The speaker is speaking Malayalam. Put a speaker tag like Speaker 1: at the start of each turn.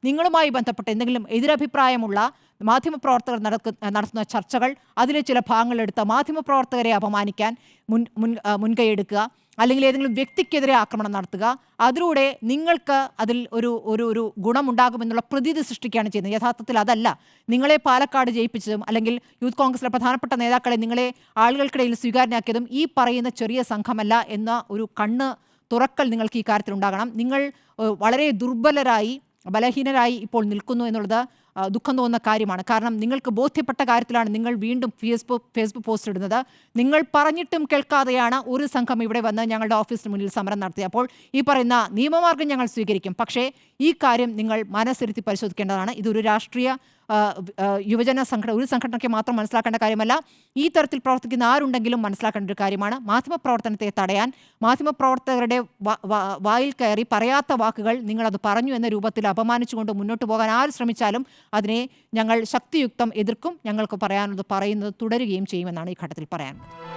Speaker 1: നിങ്ങളുമായി ബന്ധപ്പെട്ട് എന്തെങ്കിലും എതിരഭിപ്രായമുള്ള മാധ്യമപ്രവർത്തകർ നടത്തുന്ന ചർച്ചകൾ, അതിലെ ചില ഭാഗങ്ങളെടുത്ത് മാധ്യമപ്രവർത്തകരെ അപമാനിക്കാൻ മുൻകൈയെടുക്കുക, അല്ലെങ്കിൽ ഏതെങ്കിലും വ്യക്തിക്കെതിരെ ആക്രമണം നടത്തുക, അതിലൂടെ നിങ്ങൾക്ക് അതിൽ ഒരു ഗുണമുണ്ടാകുമെന്നുള്ള പ്രതീതി സൃഷ്ടിക്കുകയാണ് ചെയ്യുന്നത്. യഥാർത്ഥത്തിൽ അതല്ല. നിങ്ങളെ പാലക്കാട് ജയിപ്പിച്ചതും അല്ലെങ്കിൽ യൂത്ത് കോൺഗ്രസിലെ പ്രധാനപ്പെട്ട നേതാക്കളെ നിങ്ങളെ ആളുകൾക്കിടയിൽ സ്വീകാര്യനാക്കിയതും ഈ പറയുന്ന ചെറിയ സംഘമല്ല എന്ന ഒരു കണ്ണ് തുറക്കൽ നിങ്ങൾക്ക് ഈ കാര്യത്തിൽ ഉണ്ടാകണം. നിങ്ങൾ വളരെ ദുർബലരായി, ബലഹീനരായി ഇപ്പോൾ നിൽക്കുന്നു എന്നുള്ളത് ദുഃഖം തോന്നുന്ന കാര്യമാണ്. കാരണം നിങ്ങൾക്ക് ബോധ്യപ്പെട്ട കാര്യത്തിലാണ് നിങ്ങൾ വീണ്ടും ഫേസ്ബുക്ക് പോസ്റ്റ് ഇടുന്നത്. നിങ്ങൾ പറഞ്ഞിട്ടും കേൾക്കാതെയാണ് ഒരു സംഘം ഇവിടെ വന്ന് ഞങ്ങളുടെ ഓഫീസിന് മുന്നിൽ സമരം നടത്തിയത്. അപ്പോൾ ഈ പറയുന്ന നിയമമാർഗം ഞങ്ങൾ സ്വീകരിക്കും, പക്ഷേ ഈ കാര്യം നിങ്ങൾ മനസ്സിരുത്തി പരിശോധിക്കേണ്ടതാണ്. ഇതൊരു രാഷ്ട്രീയ യുവജന ഒരു സംഘടനയ്ക്ക് മാത്രം മനസ്സിലാക്കേണ്ട കാര്യമല്ല. ഈ തരത്തിൽ പ്രവർത്തിക്കുന്ന ആരുണ്ടെങ്കിലും മനസ്സിലാക്കേണ്ട ഒരു കാര്യമാണ്. മാധ്യമപ്രവർത്തനത്തെ തടയാൻ, മാധ്യമപ്രവർത്തകരുടെ വായിൽ കയറി പറയാത്ത വാക്കുകൾ നിങ്ങളത് പറഞ്ഞു എന്ന രൂപത്തിൽ അപമാനിച്ചുകൊണ്ട് മുന്നോട്ട് പോകാൻ ആര് ശ്രമിച്ചാലും അതിനെ ഞങ്ങൾ ശക്തിയുക്തം എതിർക്കും. ഞങ്ങൾക്ക് പറയാനുള്ളത് പറയുന്നത് തുടരുകയും ചെയ്യുമെന്നാണ് ഈ ഘട്ടത്തിൽ പറയാനുള്ളത്.